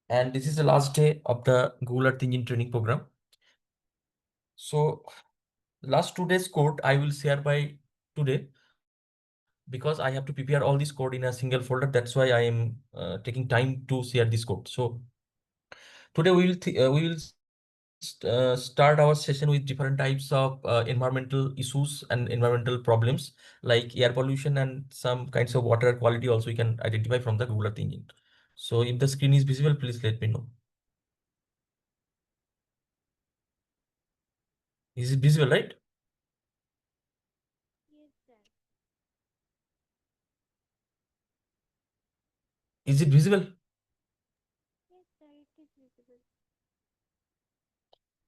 and this is the last day of the Google Earth Engine training program. So last 2 days code I will share by today because I have to prepare all this code in a single folder. That's why I am taking time to share this code. So today we will start our session with different types of environmental issues and environmental problems like air pollution and some kinds of water quality also you can identify from the Google Earth Engine. So if the screen is visible, please let me know. Is it visible, right? Yes, sir. Is it visible? Yes, sir, it is visible.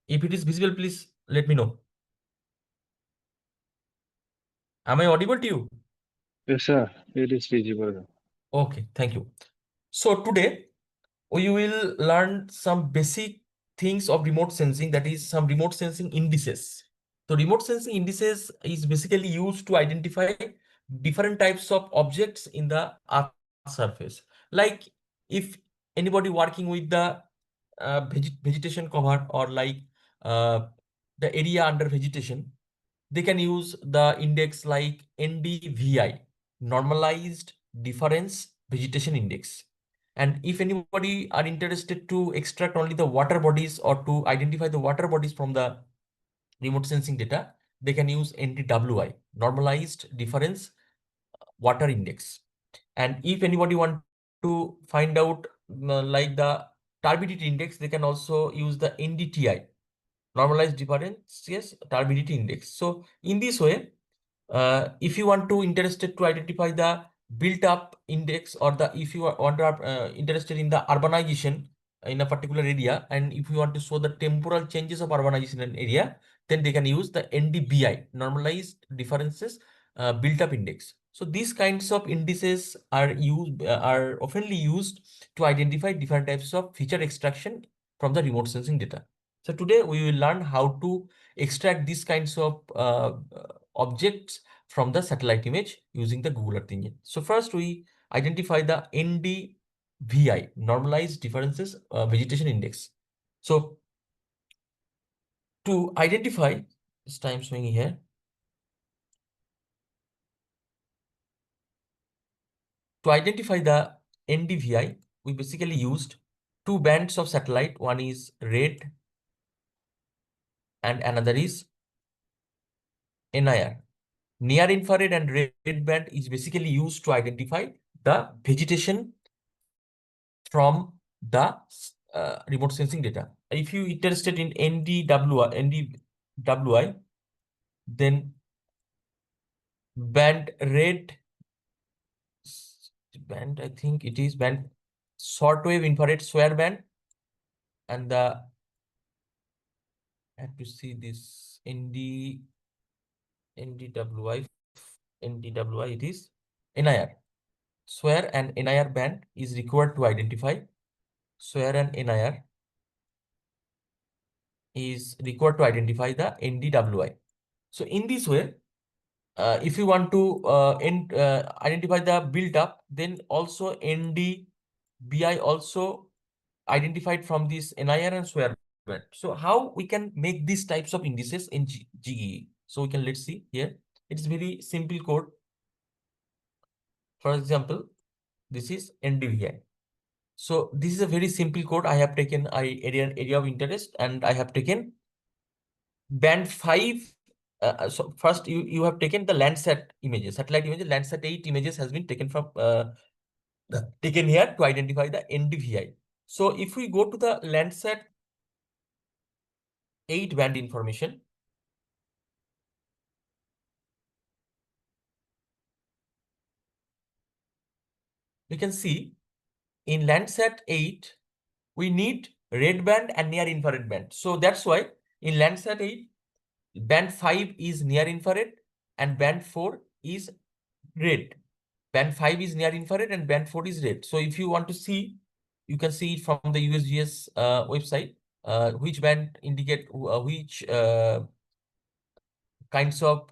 If it is visible, please let me know. Am I audible to you? Yes, sir. It is visible. Okay, thank you. So today we will learn some basic things of remote sensing, that is some remote sensing indices. So remote sensing indices is basically used to identify different types of objects in the Earth surface. Like if anybody working with the vegetation cover or like uh, the area under vegetation, they can use the index like NDVI, normalized difference vegetation index. And if anybody are interested to extract only the water bodies or to identify the water bodies from the remote sensing data, they can use NDWI, normalized difference water index. And if anybody want to find out like the turbidity index, they can also use the NDTI, normalized difference, yes, turbidity index. So in this way, if you want to interested to identify the built up index, or the if you want to interested in the urbanization in a particular area, and if you want to show the temporal changes of urbanization in an area, then they can use the NDBI, normalized differences built up index. So these kinds of indices are oftenly used to identify different types of feature extraction from the remote sensing data. So today we will learn how to extract these kinds of objects from the satellite image using the Google Earth Engine. So first we identify the NDVI, normalized differences vegetation index. So to identify, this time swinging here. To identify the NDVI, we basically used two bands of satellite. One is red and another is NIR. Near infrared and red band is basically used to identify the vegetation from the remote sensing data. If you interested in NDWI, then band red band, I think it is band shortwave infrared SWIR band, and the I have to see this NDWI it is NIR. SWIR and NIR band is required to identify. SWIR and NIR is required to identify the NDWI. So in this way, if you want to identify the built up, then also NDBI also identified from this NIR and SWIR band. So how we can make these types of indices in GEE? So we can, let's see here. It's very simple code. For example, this is NDVI. So this is a very simple code. I have taken area of interest, and I have taken band 5. So first you have taken the Landsat images, satellite images. Landsat 8 images has been taken from taken here to identify the NDVI. So if we go to the Landsat 8 band information, we can see in Landsat 8 we need red band and near infrared band. So that's why in Landsat 8 band 5 is near infrared and band 4 is red. Band 5 is near infrared and band 4 is red. So if you want to see, you can see it from the USGS website, which band indicate which kinds of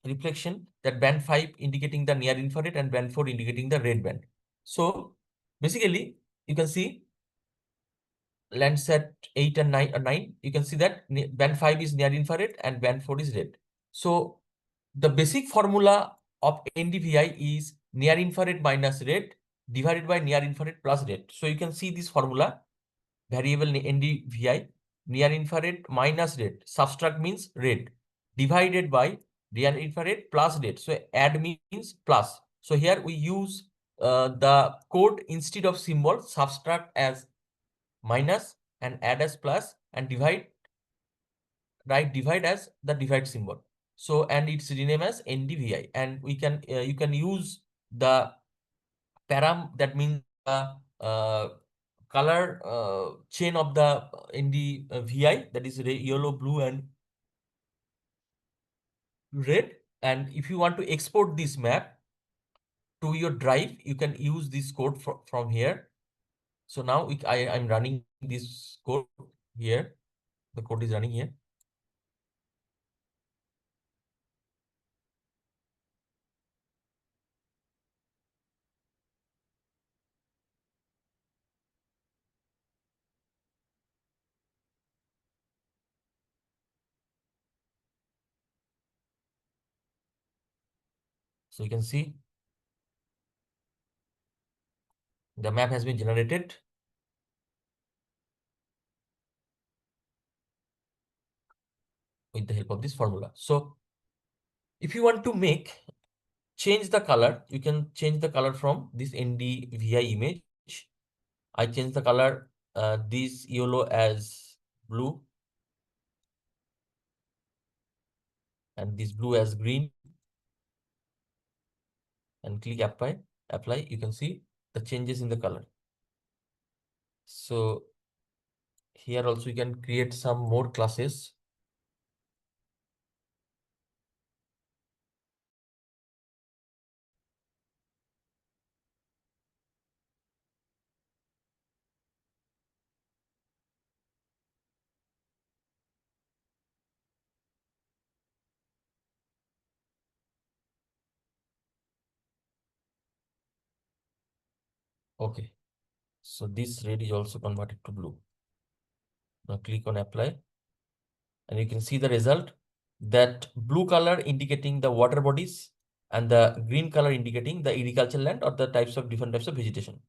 reflection, that band 5 indicating the near infrared and band 4 indicating the red band. So basically, you can see Landsat 8 and 9, you can see that band 5 is near infrared and band 4 is red. So the basic formula of NDVI is near infrared minus red divided by near infrared plus red. So you can see this formula, variable NDVI, near infrared minus red, subtract means red, divided by near infrared plus red. So add means plus. So here we use the code instead of symbol, subtract as minus and add as plus, and divide, right, divide as the divide symbol. So and it's renamed as NDVI, and we can you can use the param, that means the color chain of the NDVI, that is yellow, blue and red. And if you want to export this map to your drive, you can use this code from here. So now I'm running this code here. The code is running here. So you can see the map has been generated with the help of this formula. So if you want to change the color, you can change the color from this NDVI image. I change the color this yellow as blue and this blue as green, and click apply. You can see the changes in the color. So here also you can create some more classes. Okay, so this red is also converted to blue. Now click on apply, and you can see the result, that blue color indicating the water bodies and the green color indicating the agricultural land or the different types of vegetation.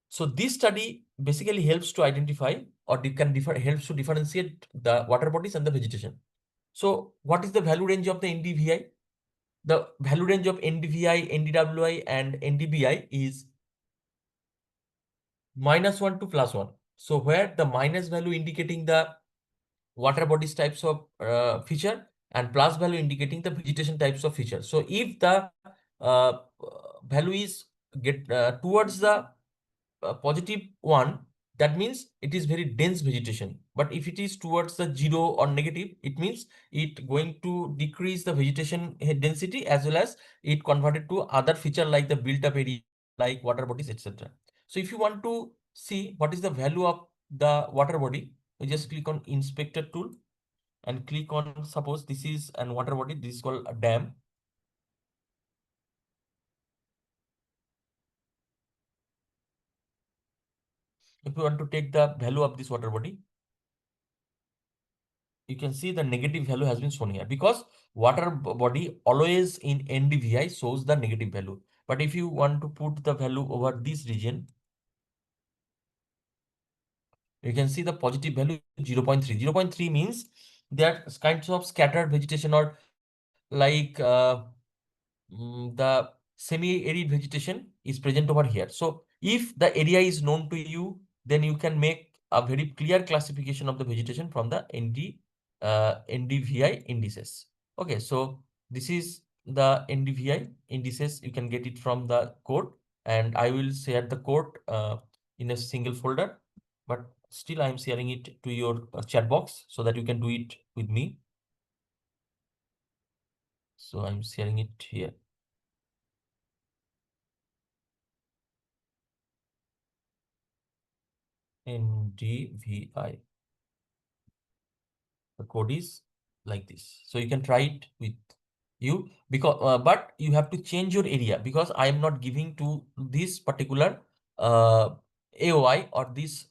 So this study basically helps to identify, or helps to differentiate the water bodies and the vegetation. So what is the value range of the NDVI? The value range of NDVI, NDWI and NDBI is -1 to +1. So where the minus value indicating the water bodies types of feature and plus value indicating the vegetation types of feature. So if the uh, value is towards the positive one, that means it is very dense vegetation. But if it is towards the 0 or negative, it means it going to decrease the vegetation density, as well as it converted to other feature like the built up area, like water bodies, etc. So if you want to see what is the value of the water body, you just click on inspector tool and click on, suppose this is an water body, this is called a dam. If you want to take the value of this water body, you can see the negative value has been shown here, because water body always in NDVI shows the negative value. But if you want to put the value over this region, you can see the positive value 0.3. 0.3 means that kinds of scattered vegetation, or like the semi-arid vegetation is present over here. So if the area is known to you, then you can make a very clear classification of the vegetation from the NDVI indices. Okay, so this is the NDVI indices. You can get it from the code, and I will share the code in a single folder, but still I'm sharing it to your chat box so that you can do it with me. So I'm sharing it here. NDVI. The code is like this. So you can try it with you, because but you have to change your area, because I am not giving to this particular AOI or this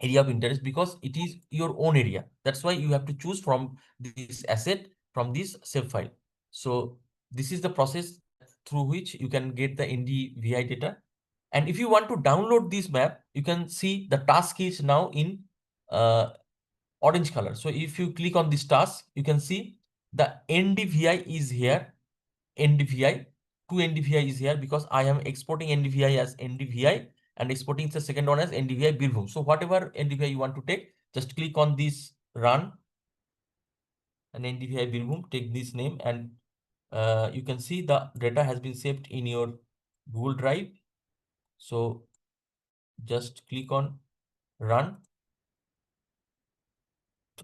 area of interest because it is your own area. That's why you have to choose from this asset from this save file. So this is the process through which you can get the NDVI data. And if you want to download this map, you can see the task is now in uh, orange color. So if you click on this task, you can see the NDVI is here. NDVI, two NDVI is here because I am exporting NDVI as NDVI and exporting the second one as NDVI Birbhum. So whatever NDVI you want to take, just click on this run and NDVI Birbhum, take this name and you can see the data has been saved in your Google Drive. So just click on run.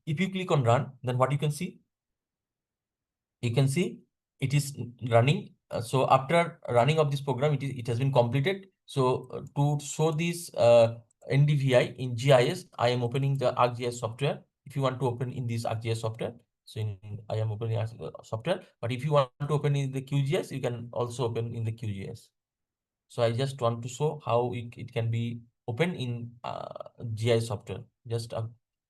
If you click on run, then what you can see it is running. So after running of this program, it has been completed. So to show this NDVI in GIS, I am opening the ArcGIS software. If you want to open in this ArcGIS software, so I am opening software. But if you want to open in the QGIS, you can also open in the QGIS. So I just want to show how it can be open in GIS software. Just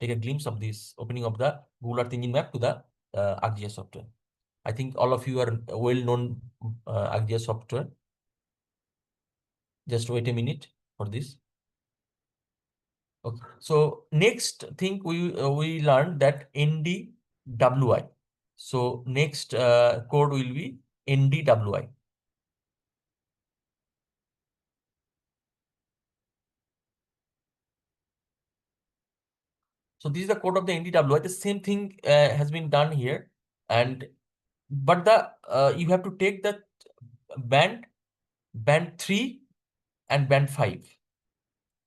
take a glimpse of this opening of the Google Earth Engine map to the ArcGIS software. I think all of you are well-known ArcGIS software. Just wait a minute for this. Okay. So next thing we learned that NDWI. So next code will be NDWI. So this is the code of the NDWI. The same thing has been done here, but you have to take the band 3 and band 5.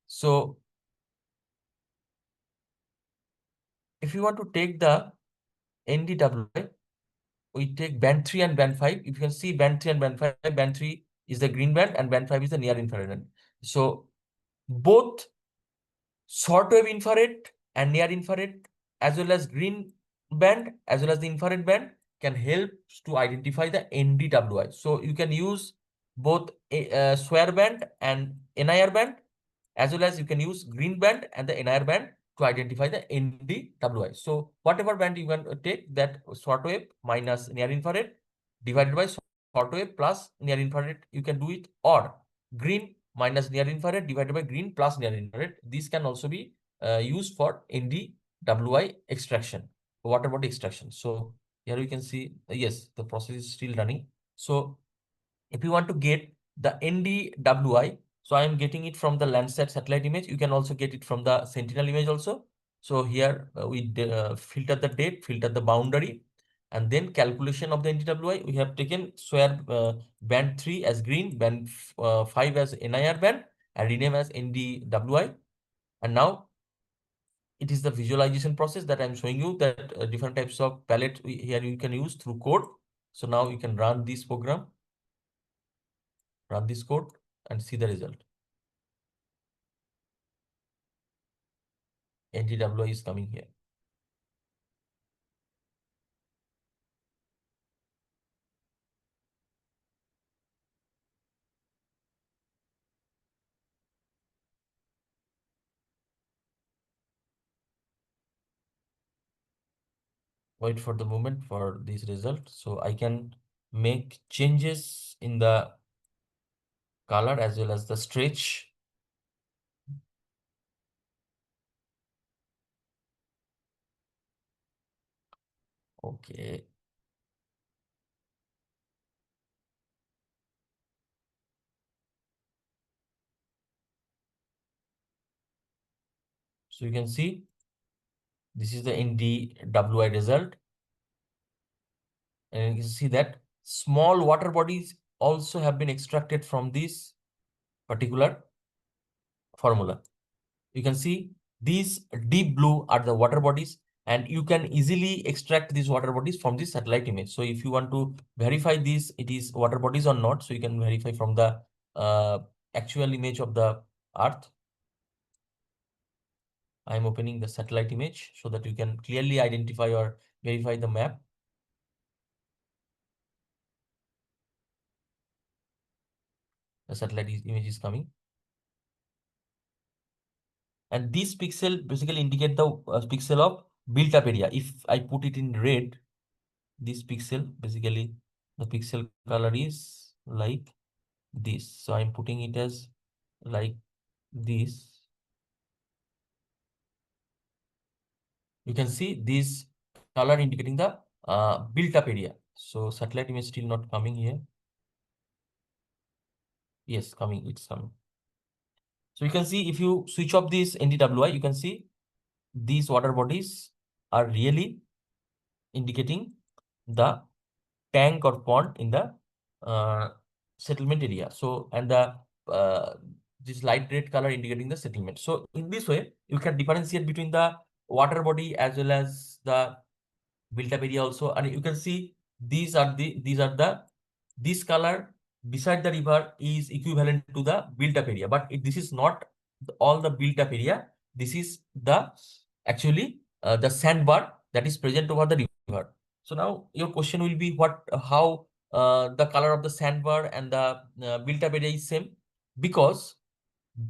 So if you want to take the NDWI, we take band 3 and band 5. If you can see band 3 and band 5, band 3 is the green band and band 5 is the near infrared band. So both short wave infrared and near infrared as well as green band as well as the infrared band can help to identify the NDWI. So you can use both SWARE band and NIR band as well as you can use green band and the NIR band to identify the NDWI. So whatever band you can take, that short wave minus near infrared divided by short wave plus near infrared, you can do it, or green minus near infrared divided by green plus near infrared. This can also be used for NDWI extraction, water body extraction. So here you can see, yes, the process is still running. So if you want to get the NDWI, so I am getting it from the Landsat satellite image. You can also get it from the Sentinel image also. So here we filter the date, filter the boundary, and then calculation of the NDWI. We have taken SWARE band 3 as green, band 5 as NIR band, and rename as NDWI. And now it is the visualization process that I'm showing you, that different types of palette here you can use through code. So now you can run this program, run this code, and see the result. NDWI is coming here. Wait for the moment for this result. So I can make changes in the color as well as the stretch. Okay. So you can see this is the NDWI result. And you can see that small water bodies also have been extracted from this particular formula. You can see these deep blue are the water bodies, and you can easily extract these water bodies from this satellite image. So if you want to verify this, it is water bodies or not, so you can verify from the actual image of the Earth. I am opening the satellite image so that you can clearly identify or verify the map. The satellite image is coming. And this pixel basically indicate the pixel of built up area. If I put it in red, this pixel, basically the pixel color is like this. So I'm putting it as like this. You can see this color indicating the built up area. So satellite image still not coming here. Yes, coming, it's coming. So you can see if you switch off this NDWI, you can see these water bodies are really indicating the tank or pond in the uh, settlement area. So, and the this light red color indicating the settlement. So in this way, you can differentiate between the water body as well as the built up area also. And you can see this color beside the river is equivalent to the built up area, but this is not all the built up area. This is the actually the sandbar that is present over the river. So now your question will be how the color of the sandbar and the built up area is same, because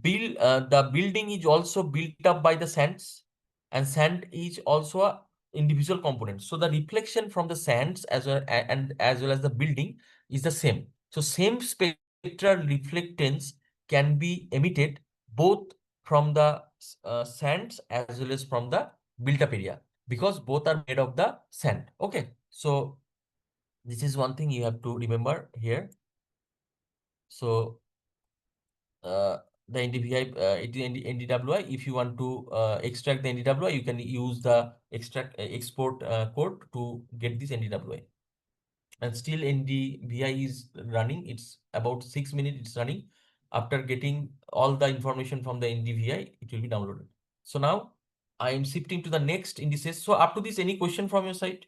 the building is also built up by the sands, and sand is also a individual component. So the reflection from the sands as well and as well as the building is the same. So same spectral reflectance can be emitted both from the sands as well as from the built up area, because both are made of the sand. Okay, so this is one thing you have to remember here. So uh, the NDVI, NDWI. If you want to extract the NDWI, you can use the export code to get this NDWI. And still NDVI is running. It's about 6 minutes. It's running. After getting all the information from the NDVI, it will be downloaded. So now I am shifting to the next indices. So up to this, any question from your side?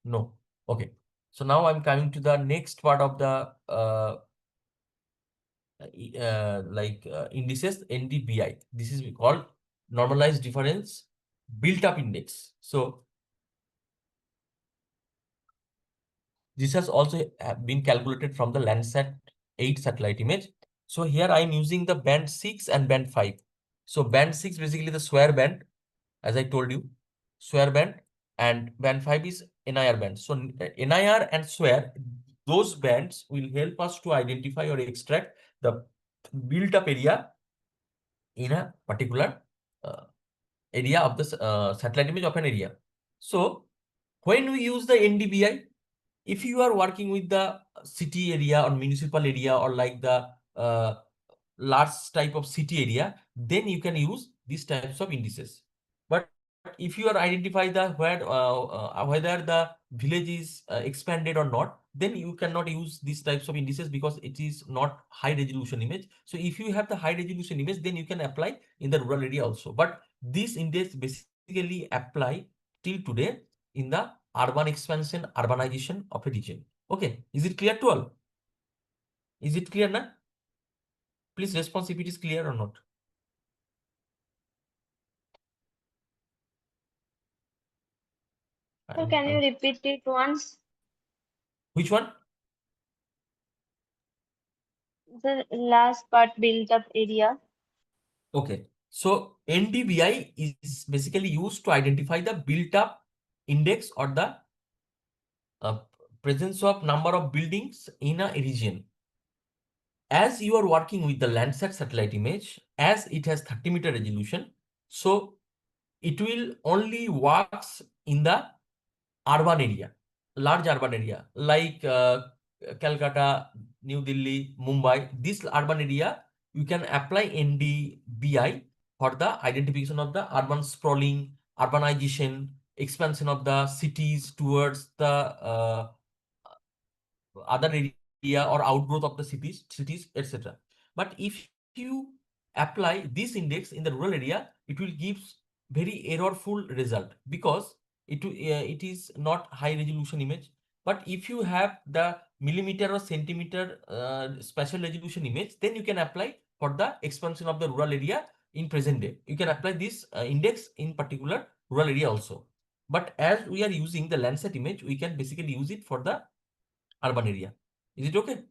No. Okay. So now I'm coming to the next part of the indices, NDBI. This is called normalized difference built up index. So this has also been calculated from the Landsat 8 satellite image. So here I am using the band 6 and band 5. So band 6 basically the SWARE band, as I told you, SWARE band, and band 5 is NIR band. So NIR and SWARE, those bands will help us to identify or extract the built up area in a particular uh, area of the satellite image of an area. So when we use the NDBI, if you are working with the city area or municipal area or like the large type of city area, then you can use these types of indices. But if you are identify the whether the village is expanded or not, then you cannot use these types of indices because it is not high resolution image. So if you have the high resolution image, then you can apply in the rural area also. But this index basically apply till today in the urban expansion, urbanization of a region. Okay, is it clear to all? Is it clear now? Please respond if it is clear or not. So can you repeat it once? Which one? The last part, built up area. Okay, so NDVI is basically used to identify the built up index or the uh, presence of number of buildings in a region. As you are working with the Landsat satellite image, as it has 30-meter resolution, so it will only works in the urban area, large urban area like Calcutta, New Delhi, Mumbai. This urban area, you can apply NDBI for the identification of the urban sprawling, urbanization, expansion of the cities towards the other area or outgrowth of the cities, etc. But if you apply this index in the rural area, it will give very errorful result because it is not high resolution image. But if you have the millimeter or centimeter spatial resolution image, then you can apply for the expansion of the rural area in present day. You can apply this index in particular rural area also. But as we are using the Landsat image, we can basically use it for the urban area. Is it okay?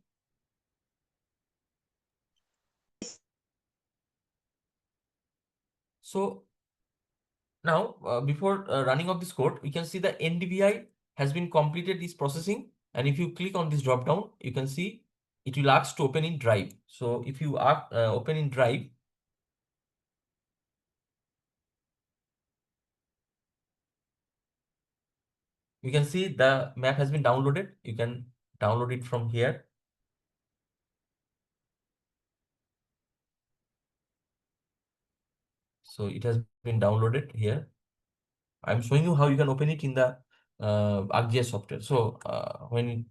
So now, before running of this code, we can see the NDVI has been completed this processing. And if you click on this drop down, you can see it will ask to open in Drive. So if you open in Drive, you can see the map has been downloaded. You can download it from here. So it has been downloaded here. I'm showing you how you can open it in the ArcGIS software. So when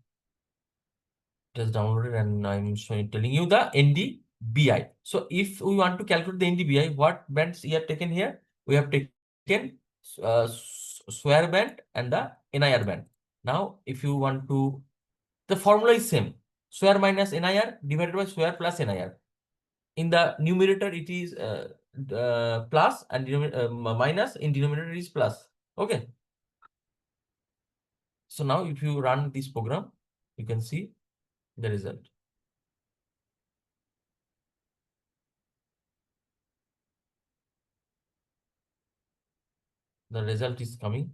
it is downloaded, and I'm telling you the NDBI. So if we want to calculate the NDBI, what bands we have taken here? We have taken square band and the NIR band. Now, if you want to, the formula is same. Square minus NIR divided by square plus NIR. In the numerator, it is plus, and minus in denominator is plus. Okay. So now if you run this program, you can see the result. The result is coming.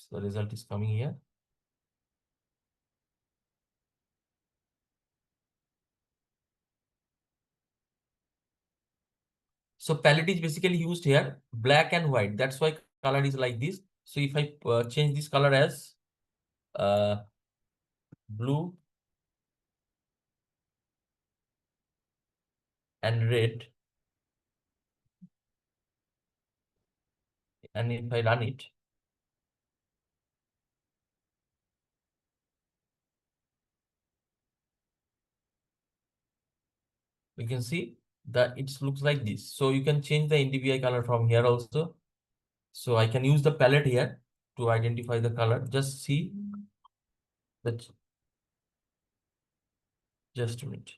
The result is coming here. So palette is basically used here, black and white. That's why color is like this. So if I change this color as blue and red, and if I run it, you can see that it looks like this. So you can change the NDVI color from here also. So I can use the palette here to identify the color. Just see that. Just a minute.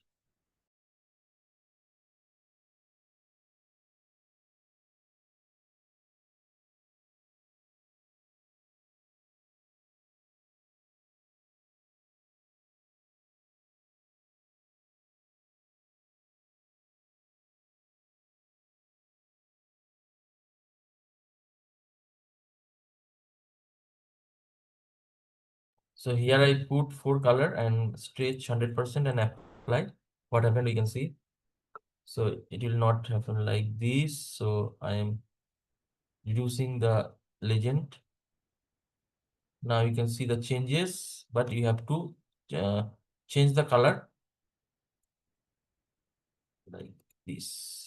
So here I put 4 color and stretch 100% and apply. What happened, you can see. So it will not happen like this. So I am reducing the legend. Now you can see the changes, but you have to change the color like this.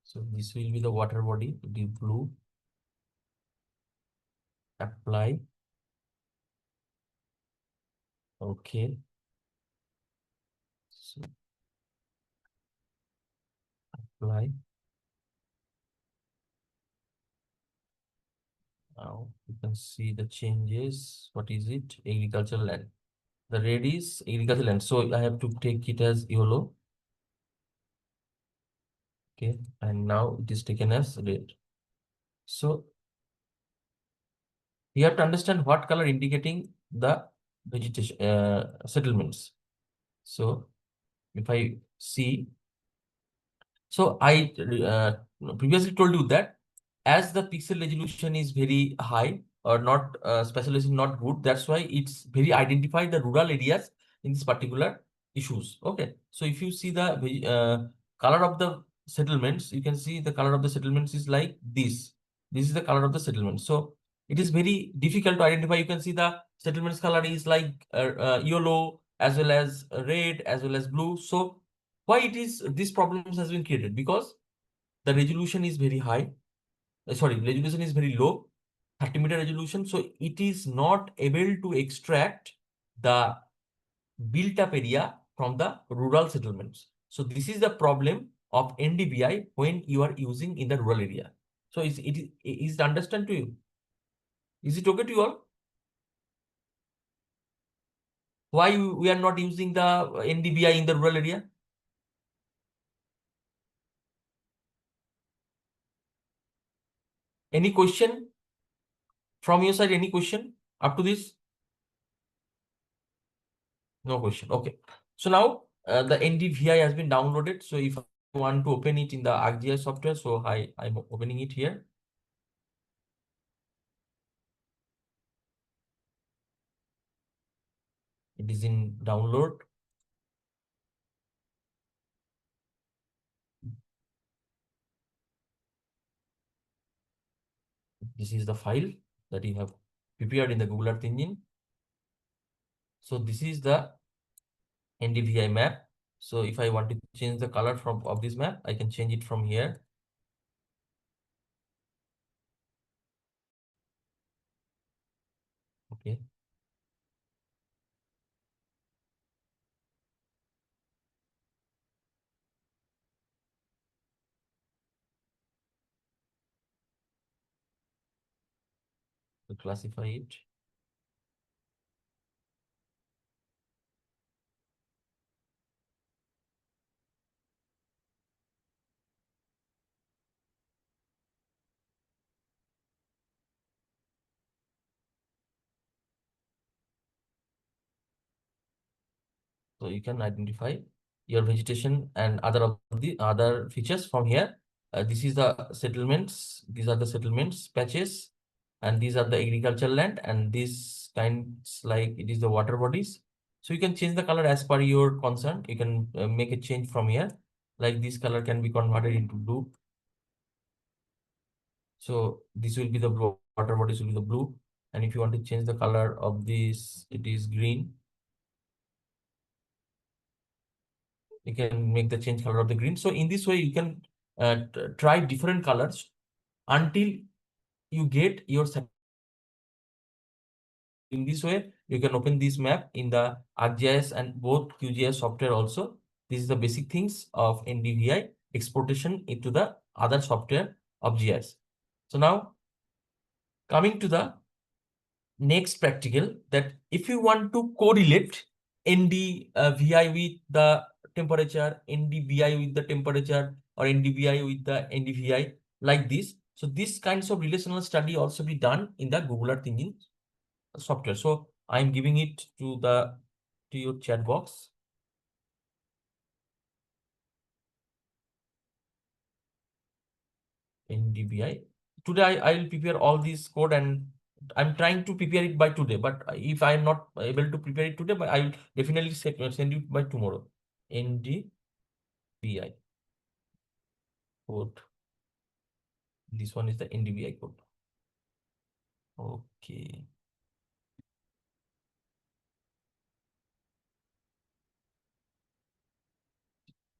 So this will be the water body, the blue. Apply. Okay. So apply. Now you can see the changes. What is it? Agricultural land. The red is agricultural land. So I have to take it as yellow. Okay. And now it is taken as red. So you have to understand what color indicating the vegetation settlements. So if I see, so I previously told you that as the pixel resolution is very high or not, spatial resolution not good, that's why it's very identify the rural areas in this particular issues. Okay, so if you see the color of the settlements, you can see the color of the settlements is like this. This is the color of the settlement. So it is very difficult to identify. You can see the settlements color is like yellow as well as red as well as blue. So why it is this problems has been created? Because the resolution is very high. Sorry, resolution is very low, 30-meter resolution. So it is not able to extract the built up area from the rural settlements. So this is the problem of NDVI when you are using in the rural area. So is it understand to you? Is it okay to you all? Why we are not using the NDVI in the rural area? Any question from your side? Any question up to this? No question. Okay. So now the NDVI has been downloaded. So if I want to open it in the ArcGIS software, so I'm opening it here. It is in download. This is the file that you have prepared in the Google Earth Engine. So this is the NDVI map. So if I want to change the color of this map, I can change it from here. Okay. To classify it. So you can identify your vegetation and other of the other features from here. This is the settlements. These are the settlements patches, and these are the agricultural land, and these kinds like it is the water bodies. So you can change the color as per your concern. You can make a change from here. Like this color can be converted into blue. So this will be the blue, water bodies will be the blue. And if you want to change the color of this, it is green. You can make the change color of the green. So in this way, you can try different colors until you get your. In this way, you can open this map in the ArcGIS and both QGIS software also. This is the basic things of NDVI exportation into the other software of GIS. So now coming to the next practical, that if you want to correlate NDVI with the temperature, NDVI with the temperature, or NDVI with the NDVI like this. So these kinds of relational study also be done in the Google Earth Engine software. So I'm giving it to your chat box. NDVI. Today I will prepare all this code, and I'm trying to prepare it by today. But if I'm not able to prepare it today, but I will definitely send you by tomorrow. NDVI code. This one is the NDVI code. Okay.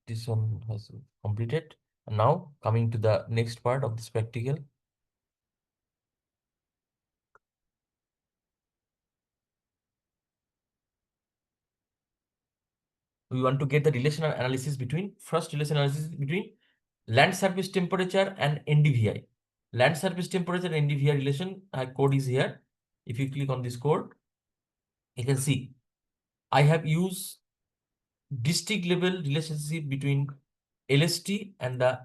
This one has completed. And now coming to the next part of this practical. We want to get the relational analysis between land surface temperature and NDVI. Land surface temperature and NDVI relation code is here. If you click on this code, you can see I have used district level relationship between LST and the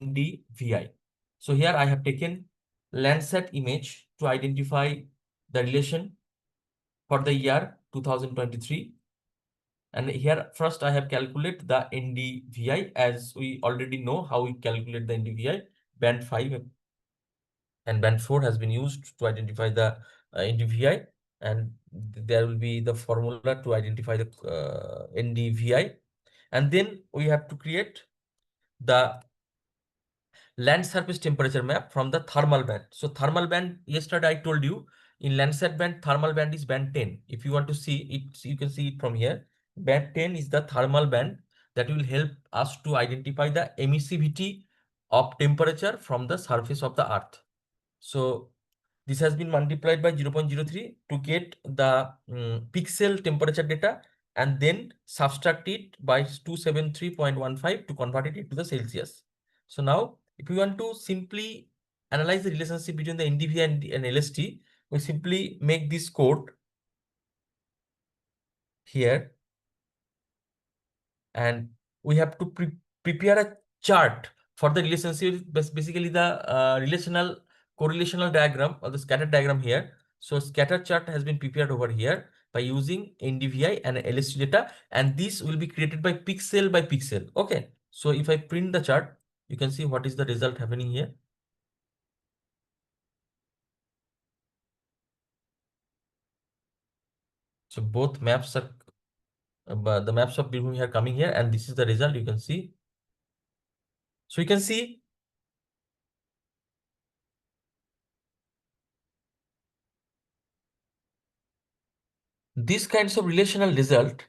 NDVI. So here I have taken Landsat image to identify the relation for the year 2023. And here first I have calculated the NDVI, as we already know how we calculate the NDVI. Band 5 and band 4 has been used to identify the NDVI, and there will be the formula to identify the NDVI. And then we have to create the land surface temperature map from the thermal band. So thermal band, yesterday I told you, in Landsat band, thermal band is band 10. If you want to see it, you can see it from here. Band 10 is the thermal band that will help us to identify the emissivity of temperature from the surface of the earth. So this has been multiplied by 0.03 to get the pixel temperature data, and then subtract it by 273.15 to convert it into the Celsius. So now if we want to simply analyze the relationship between the NDVI and LST, we simply make this code here, and we have to prepare a chart for the relationship, basically the relational correlational diagram or the scatter diagram here. So scatter chart has been prepared over here by using NDVI and LST data, and this will be created by pixel. Okay. So if I print the chart, you can see what is the result happening here. So both maps are, the maps of Birbhum are coming here, and this is the result you can see. So you can see these kinds of relational result,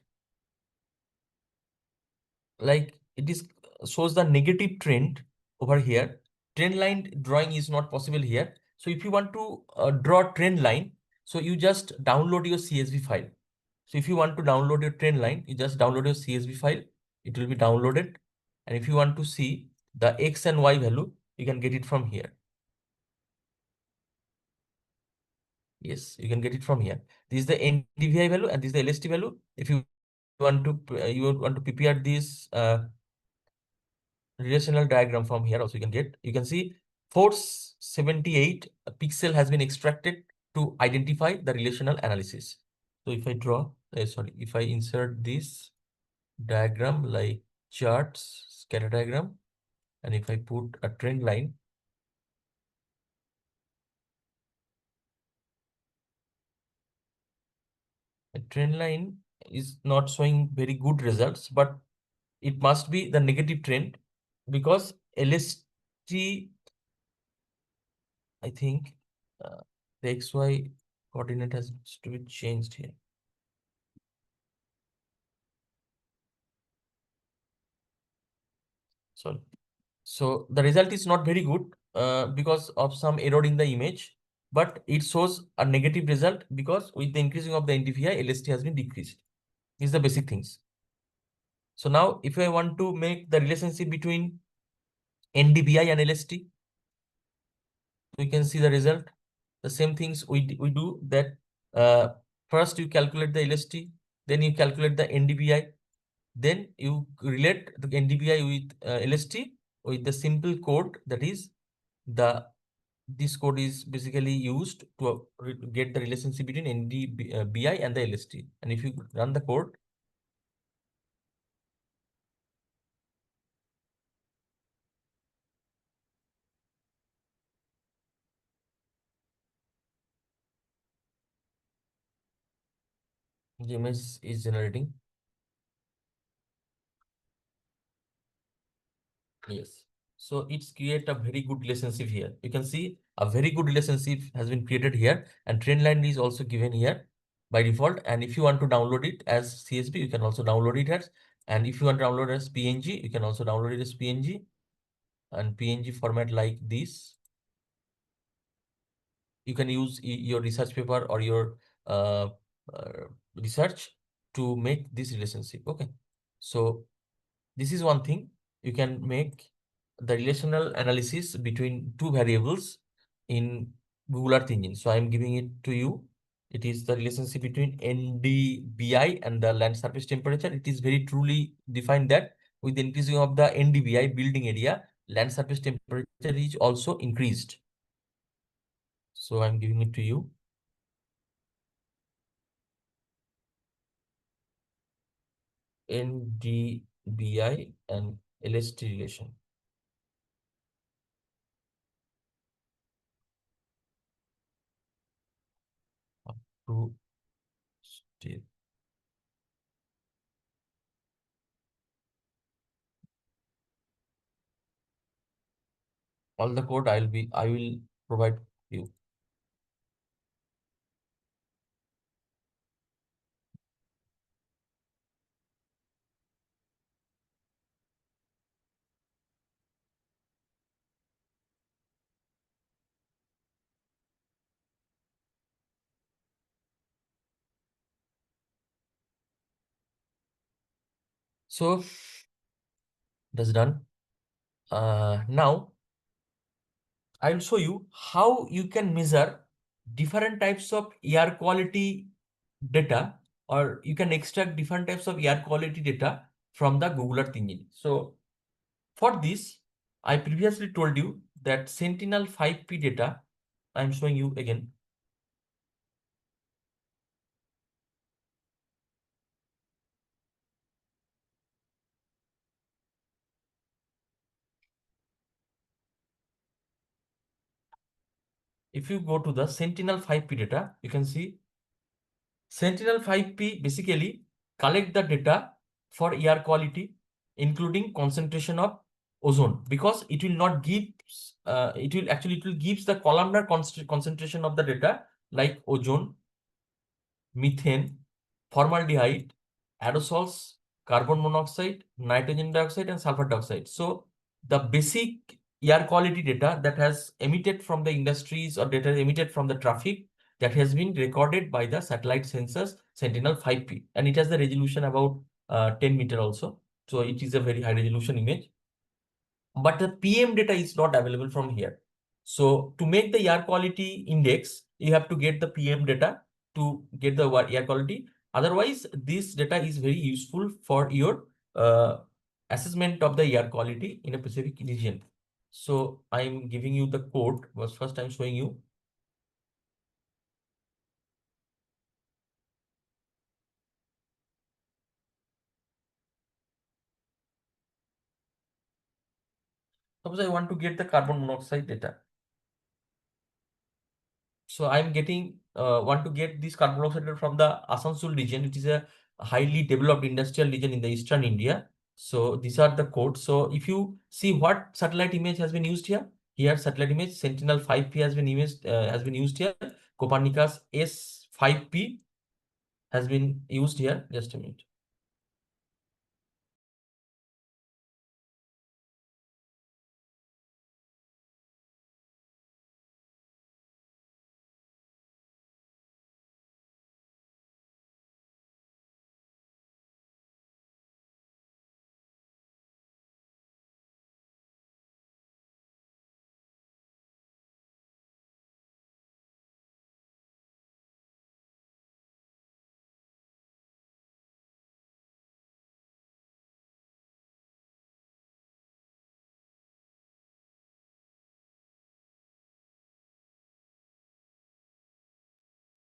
like it is shows the negative trend over here. Trend line drawing is not possible here. So if you want to draw trend line, so you just download your CSV file. So if you want to download your trend line, you just download your CSV file. It will be downloaded. And if you want to see the X and Y value, you can get it from here. Yes, you can get it from here. This is the NDVI value and this is the LST value. If you want to prepare this relational diagram from here also, you can see 478 pixel has been extracted to identify the relational analysis. So if I draw, if I insert this diagram like charts, scatter diagram, and if I put a trend line, a trend line is not showing very good results, but it must be the negative trend because LST, I think the XY coordinate has to be changed here. Sorry. So the result is not very good because of some error in the image, but it shows a negative result because with the increasing of the NDVI, LST has been decreased. These are the basic things. So now if I want to make the relationship between NDVI and LST, we can see the result. The same things we do that first you calculate the LST, then you calculate the NDVI, then you relate the NDVI with LST with the simple code, that is this code is basically used to get the relationship between NDVI and the LST. And if you run the code, the image is generating. Yes. So it's create a very good relationship here. You can see a very good relationship has been created here, and trend line is also given here by default. And if you want to download it as CSV, you can also download it as, and if you want to download as PNG, you can also download it as PNG, and PNG format like this. You can use your research paper or your uh, research to make this relationship. Okay. So this is one thing. You can make the relational analysis between two variables in Google Earth Engine. So I'm giving it to you. It is the relationship between NDVI and the land surface temperature. It is very truly defined that with the increasing of the NDVI building area, land surface temperature is also increased. So I'm giving it to you. NDVI and LST relation. Up to still. All the code I will provide you. So that's done. Now I'll show you how you can measure different types of air quality data, or you can extract different types of air quality data from the Google Earth Engine. So for this, I previously told you that Sentinel 5P data I'm showing you again. If you go to the Sentinel 5P data, you can see Sentinel 5P basically collect the data for air quality, including concentration of ozone, because it will not give, it will gives the columnar concentration of the data like ozone, methane, formaldehyde, aerosols, carbon monoxide, nitrogen dioxide, and sulfur dioxide. So the basic air quality data that has emitted from the industries or data emitted from the traffic that has been recorded by the satellite sensors Sentinel 5P, and it has the resolution about 10 meter also. So it is a very high resolution image, but the PM data is not available from here. So to make the air quality index, you have to get the PM data to get the air quality. Otherwise, this data is very useful for your assessment of the air quality in a specific region. So I'm giving you the code. Was first I'm showing you. Suppose I want to get the carbon monoxide data. So I'm getting want to get this carbon monoxide from the Asansol region. It is a highly developed industrial region in the eastern India. So these are the codes. So if you see what satellite image has been used here, here satellite image Sentinel 5P has been used here. Copernicus S5P has been used here. Just a minute.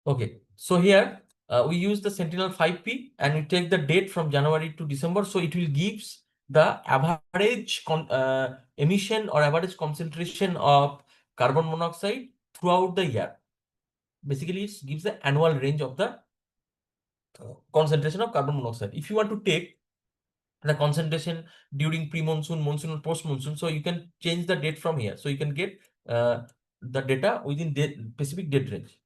Okay, so here we use the Sentinel 5P and we take the date from January to December. So it will gives the average emission or average concentration of carbon monoxide throughout the year. Basically, it gives the annual range of the concentration of carbon monoxide. If you want to take the concentration during pre-monsoon, monsoon, or post-monsoon, so you can change the date from here. So you can get the data within specific date range.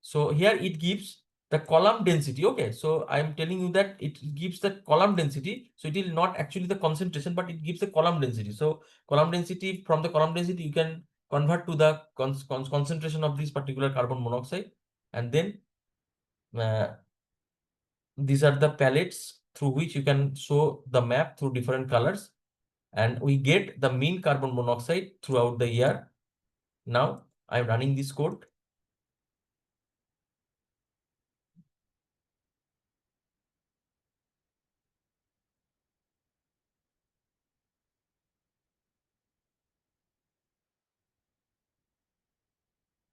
So here it gives the column density. Okay, so I'm telling you that it gives the column density. So it is not actually the concentration, but it gives the column density. So column density, from the column density, you can convert to the concentration of this particular carbon monoxide. And then these are the palettes through which you can show the map through different colors. And we get the mean carbon monoxide throughout the year. Now I'm running this code.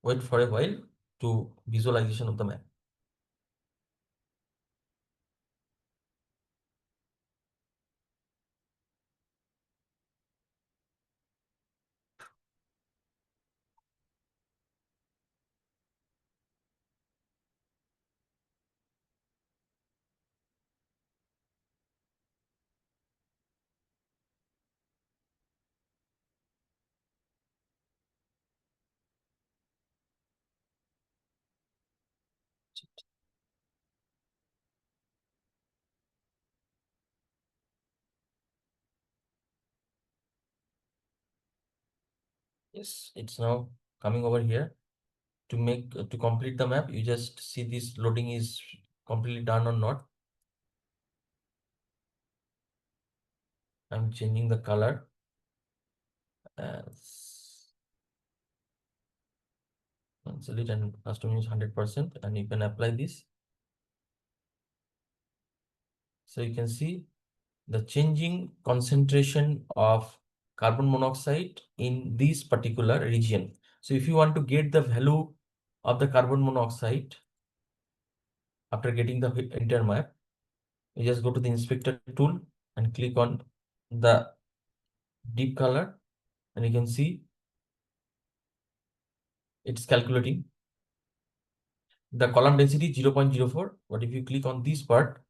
Wait for a while to visualization of the map. Yes, it's now coming over here. To complete the map, you just see this loading is completely done or not. I'm changing the color as cancel it and custom is 100%, and you can apply this. So you can see the changing concentration of carbon monoxide in this particular region. So if you want to get the value of the carbon monoxide after getting the entire map, you just go to the inspector tool and click on the deep color, and you can see it's calculating the column density 0.04. But if you click on this part,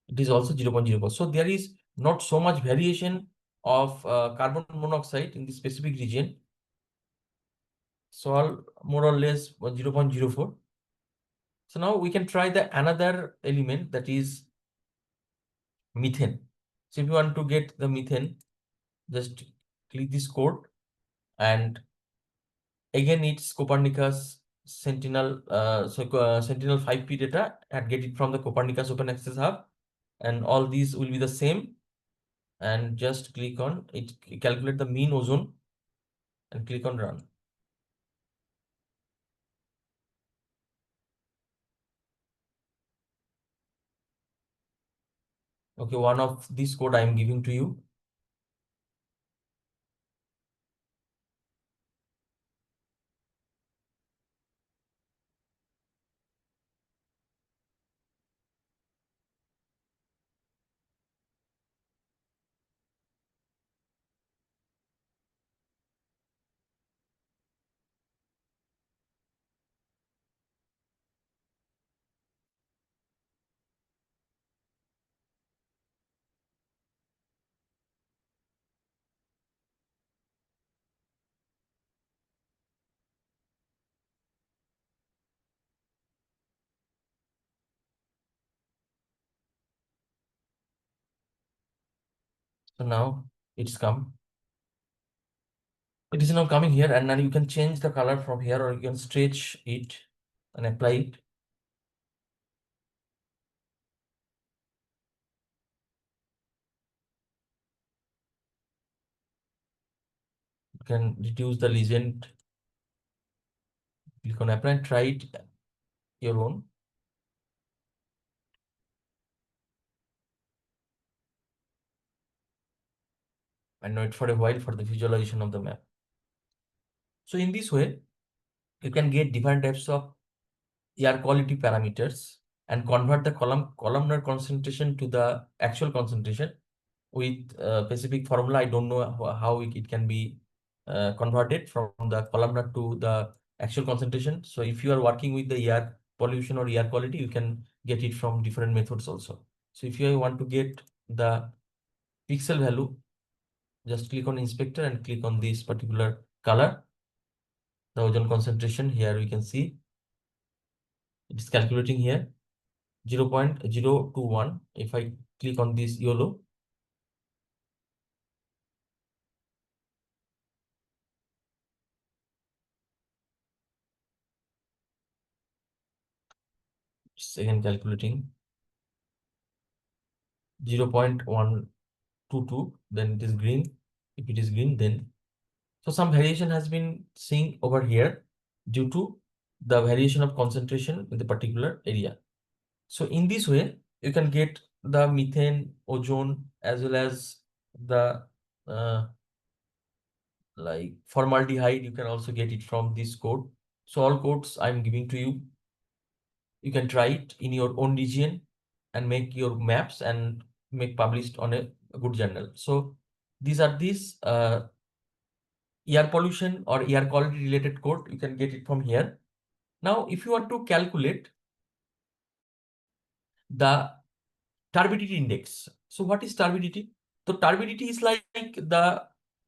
it is also 0.04. So there is not so much variation of carbon monoxide in the specific region. So all more or less 0.04. So now we can try the another element, that is methane. So if you want to get the methane, just click this code, and again it's Copernicus Sentinel, Sentinel 5P data, and get it from the Copernicus Open Access Hub, and all these will be the same. And just click on it, calculate the mean ozone, and click on run. Okay, one of this code I am giving to you. So now it's come. It is now coming here, and then you can change the color from here, or you can stretch it and apply it. You can reduce the legend. Click on apply and try it your own. And wait for a while for the visualization of the map. So in this way, you can get different types of air quality parameters and convert the columnar concentration to the actual concentration with a specific formula. I don't know how it can be converted from the columnar to the actual concentration. So if you are working with the air pollution or air quality, you can get it from different methods also. So if you want to get the pixel value, just click on inspector and click on this particular color, the ozone concentration. Here we can see it is calculating here 0.021. If I click on this yellow, it's again calculating 0.122, then it is green. If it is green, then so some variation has been seen over here due to the variation of concentration in the particular area. So in this way, you can get the methane, ozone, as well as the like formaldehyde. You can also get it from this code. So all codes I'm giving to you. You can try it in your own region and make your maps and make published on a good journal. So these are these air pollution or air quality related code. You can get it from here. Now, if you want to calculate the turbidity index. So what is turbidity? So turbidity is like the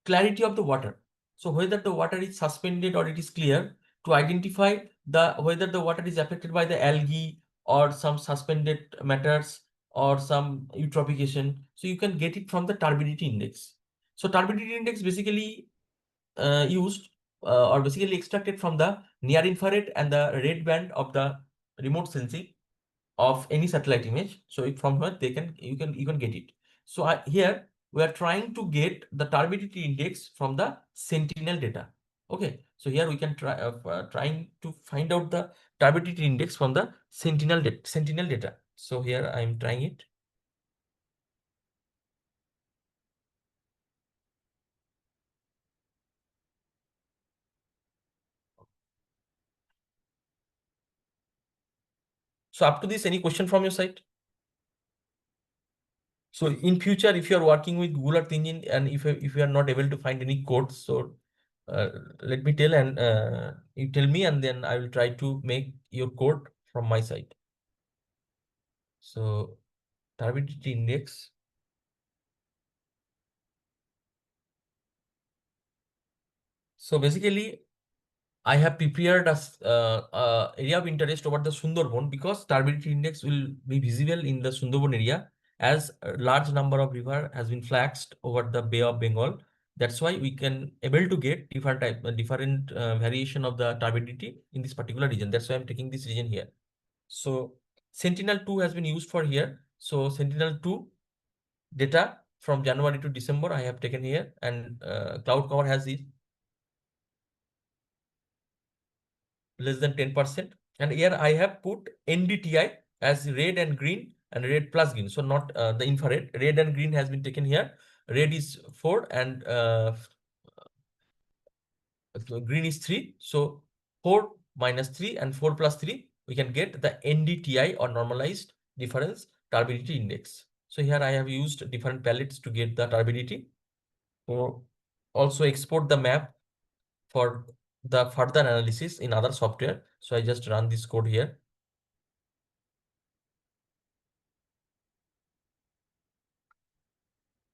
clarity of the water. So whether the water is suspended or it is clear, to identify the whether the water is affected by the algae or some suspended matters or some eutrophication. So you can get it from the turbidity index. So turbidity index basically used or basically extracted from the near infrared and the red band of the remote sensing of any satellite image. So if from where you can get it. So here we are trying to get the turbidity index from the Sentinel data. Okay, so here we can trying to find out the turbidity index from the Sentinel data. So here I am trying it. So up to this, any question from your side? So in future, if you are working with Google Earth Engine and if you are not able to find any codes, so let me tell and you tell me, and then I will try to make your code from my side. So turbidity index. So basically, I have prepared a area of interest over the Sundarban because turbidity index will be visible in the Sundarban area as a large number of river has been flaxed over the Bay of Bengal. That's why we can able to get different variation of the turbidity in this particular region. That's why I'm taking this region here. So Sentinel-2 has been used for here. So Sentinel-2 data from January to December I have taken here, and cloud cover has this less than 10%. And here I have put NDTI as red and green and red plus green. So not the infrared. Red and green has been taken here. Red is 4 and green is 3. So 4 minus 3 and 4 plus 3, we can get the NDTI or normalized difference turbidity index. So here I have used different palettes to get the turbidity. So also export the map for the further analysis in other software. So I just run this code here.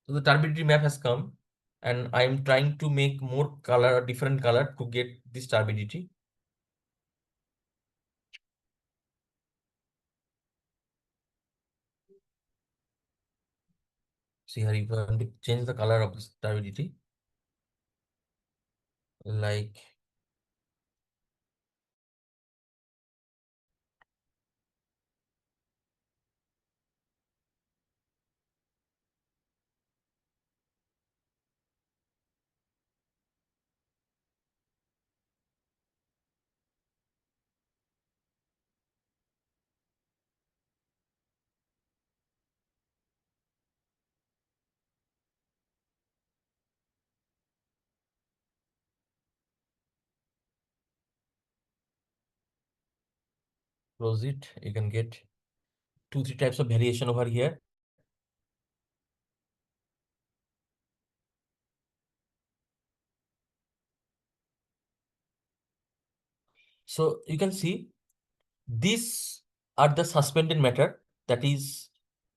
So the turbidity map has come, and I'm trying to make more color, different color to get this turbidity. See here, you can change the color of this turbidity. Like close it. You can get 2-3 types of variation over here. So you can see these are the suspended matter that is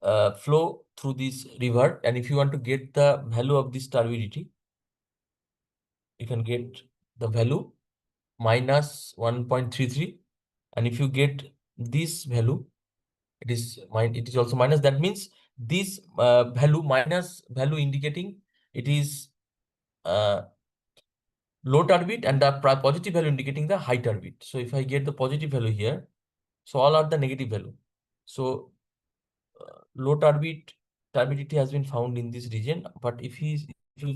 flow through this river. And if you want to get the value of this turbidity, you can get the value minus 1.33. And if you get this value, it is also minus. That means this value minus value indicating it is low turbid, and the positive value indicating the high turbid. So if I get the positive value here, so all are the negative value. So low turbidity has been found in this region, but if you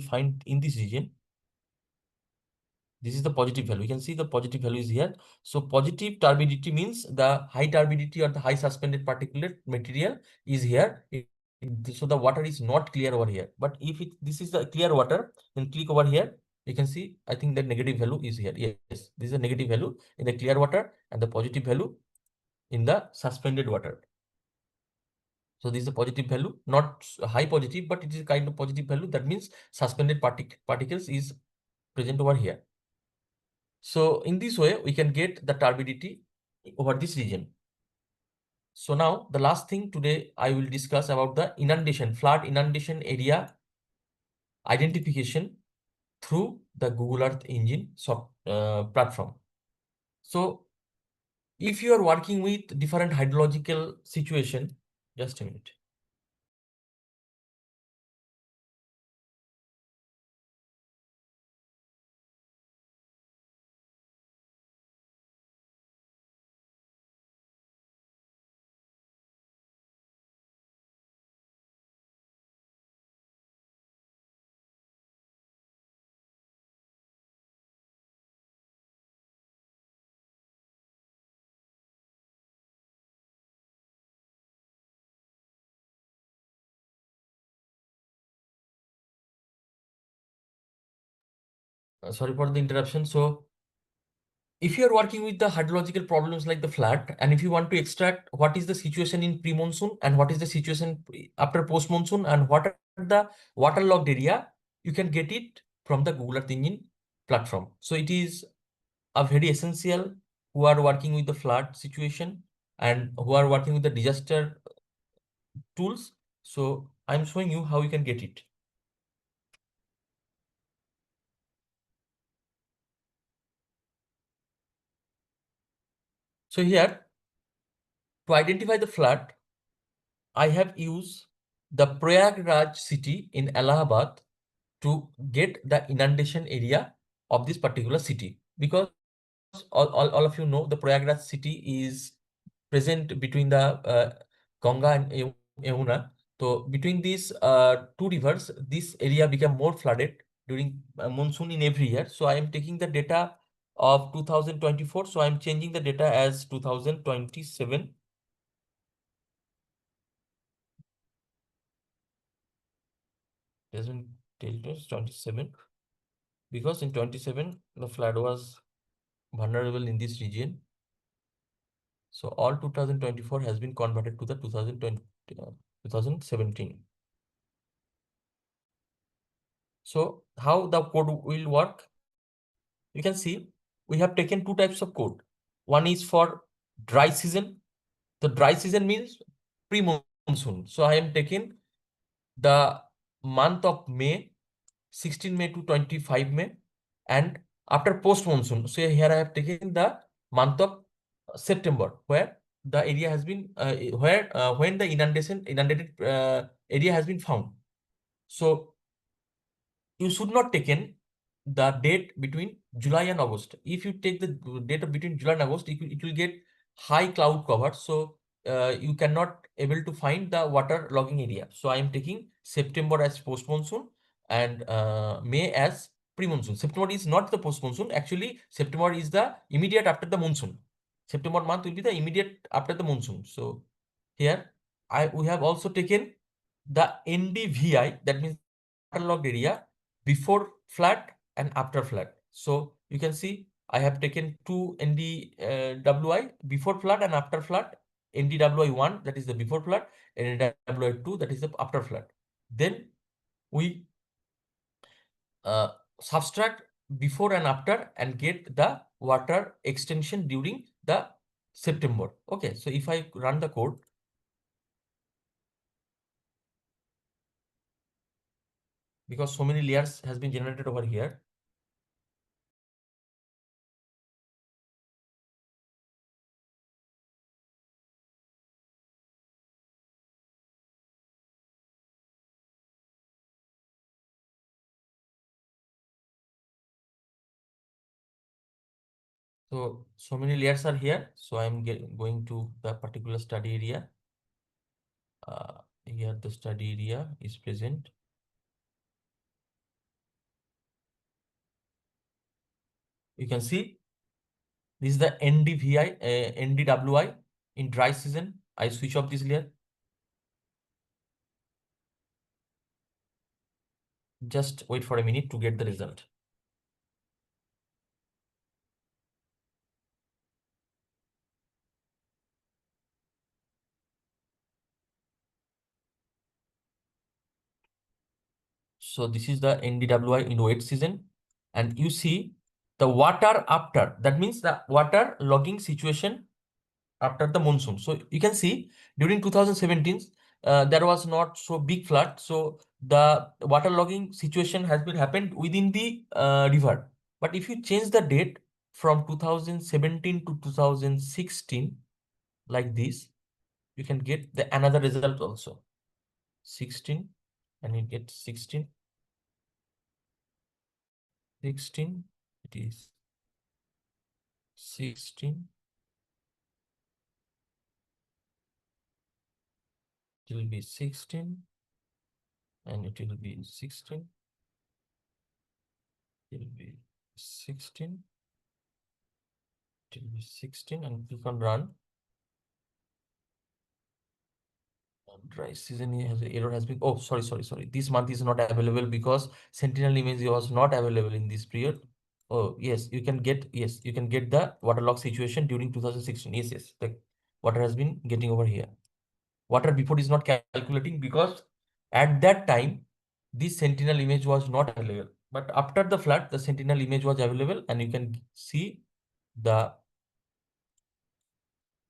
find in this region, this is the positive value. You can see the positive value is here. So positive turbidity means the high turbidity or the high suspended particulate material is here. So the water is not clear over here. But if this is the clear water, then click over here. You can see, I think the negative value is here. Yes, this is a negative value in the clear water and the positive value in the suspended water. So this is a positive value, not high positive, but it is a kind of positive value. That means suspended particles is present over here. So in this way, we can get the turbidity over this region. So now the last thing today I will discuss about the inundation, flood inundation area identification through the Google Earth Engine platform. So if you are working with different hydrological situation, just a minute. Sorry for the interruption. So if you are working with the hydrological problems like the flood, and if you want to extract what is the situation in pre-monsoon and what is the situation after post-monsoon and what are the waterlogged area, you can get it from the Google Earth Engine platform. So it is a very essential who are working with the flood situation and who are working with the disaster tools. So I'm showing you how you can get it. So here, to identify the flood, I have used the Prayagraj city in Allahabad to get the inundation area of this particular city, because all of you know the Prayagraj city is present between the Ganga and Yamuna. So between these two rivers, this area became more flooded during monsoon in every year. So I am taking the data of 2024. So I am changing the data as 2027. Doesn't tell us 27, because in 27 the flood was vulnerable in this region. So all 2024 has been converted to the 2017. So how the code will work? You can see we have taken two types of code. One is for dry season. The dry season means pre-monsoon. So I am taking the month of May, 16 May to 25 May, and after post-monsoon. So here I have taken the month of September, where the area has been when the inundated area has been found. So you should not taken the date between July and August. If you take the date of between July and August, it will get high cloud cover. So you cannot able to find the water logging area. So I am taking September as post monsoon and May as pre-monsoon. September is not the post monsoon. Actually, September is the immediate after the monsoon. September month will be the immediate after the monsoon. So here we have also taken the NDVI, that means the waterlogged area before flood and after flood. So you can see I have taken two NDWI before flood and after flood. NDWI 1, that is the before flood, and NDWI 2, that is the after flood. Then we subtract before and after and get the water extension during the September. Okay, so if I run the code, because so many layers has been generated over here. So many layers are here. So I'm going to the particular study area. Here the study area is present. You can see this is the NDVI, NDWI in dry season. I switch off this layer. Just wait for a minute to get the result. So this is the NDWI in wet season, and you see the water after. That means the water logging situation after the monsoon. So you can see during 2017, there was not so big flood. So the water logging situation has been happened within the river. But if you change the date from 2017 to 2016, like this, you can get the another result also. 16, and you get 16. 16, it is 16. It will be 16, and it will be 16. It will be 16. It will be 16, and click on run. Dry season has error has been. Oh, sorry. This month is not available because Sentinel image was not available in this period. Oh, yes, you can get the waterlogged situation during 2016. Yes, yes. The water has been getting over here. Water before is not calculating because at that time this sentinel image was not available. But after the flood, the sentinel image was available, and you can see the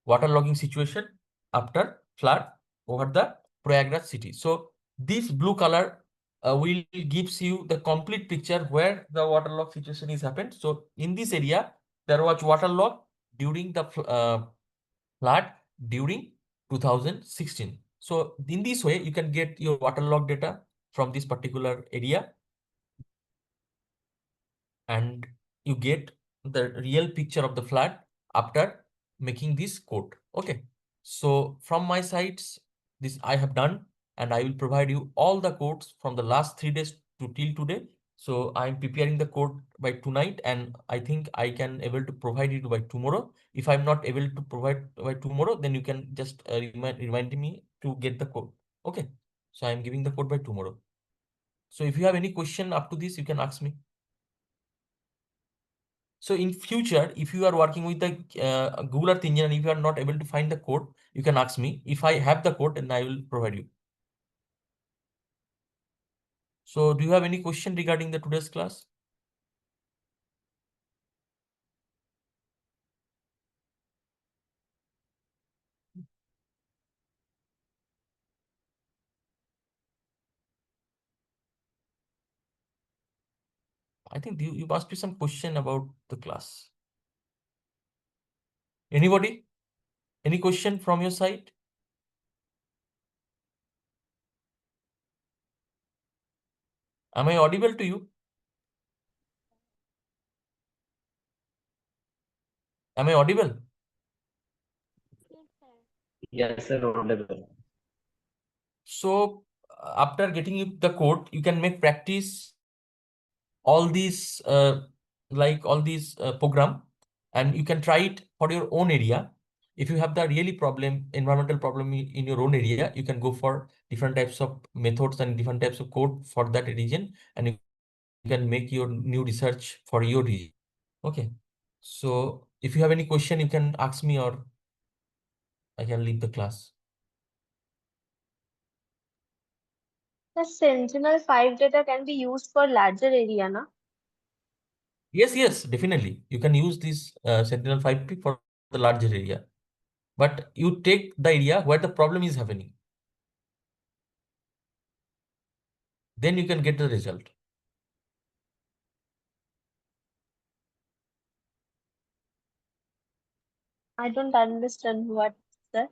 waterlogging situation after flood over the Prayagraj city. So this blue color will gives you the complete picture where the waterlog situation is happened. So in this area, there was waterlog during the flood during 2016. So in this way, you can get your waterlog data from this particular area, and you get the real picture of the flood after making this code. Okay. So from my sides, this I have done, and I will provide you all the codes from the last 3 days to till today. So I'm preparing the code by tonight, and I think I can able to provide it by tomorrow. If I'm not able to provide by tomorrow, then you can just remind me to get the code. Okay. So I'm giving the code by tomorrow. So if you have any question up to this, you can ask me. So in future, if you are working with the Google Earth Engine and if you are not able to find the code, you can ask me. If I have the code, then I will provide you. So do you have any question regarding the today's class? I think you must be some question about the class. Anybody? Any question from your side? Am I audible to you? Am I audible? Yes, sir, audible. So after getting you the code, you can make practice all these program, and you can try it for your own area. If you have the really environmental problem in your own area, you can go for different types of methods and different types of code for that region, and you can make your new research for your region. Okay. So if you have any question, you can ask me, or I can leave the class. The Sentinel-5 data can be used for larger area, na? Yes, definitely. You can use this Sentinel-5P for the larger area. But you take the area where the problem is happening. Then you can get the result. I don't understand what, sir.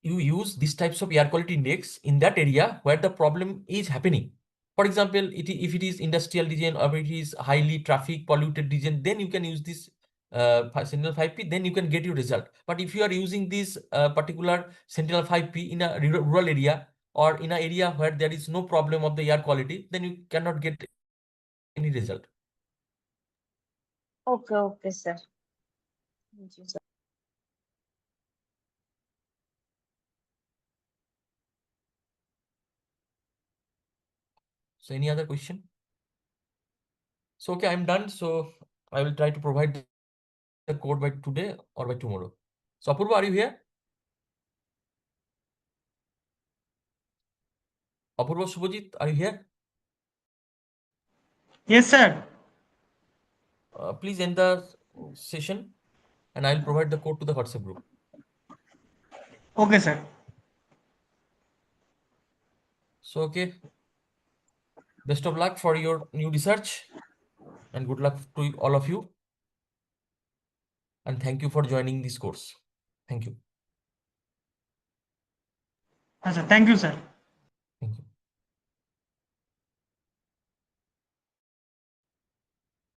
You use these types of air quality index in that area where the problem is happening. For example, if it is industrial region or it is highly traffic polluted region, then you can use this Sentinel-5P, then you can get your result. But if you are using this particular Sentinel-5P in a rural area or in an area where there is no problem of the air quality, then you cannot get any result. Okay, sir. Thank you, sir. So any other question? So okay, I'm done. So I will try to provide the code by today or by tomorrow. So Apurva, are you here? Apurva, Subhajit, are you here? Yes, sir. Please end the session, and I'll provide the code to the WhatsApp group. Okay, sir. So okay, best of luck for your new research, and good luck to all of you. And thank you for joining this course. Thank you. Yes, sir. Thank you, sir.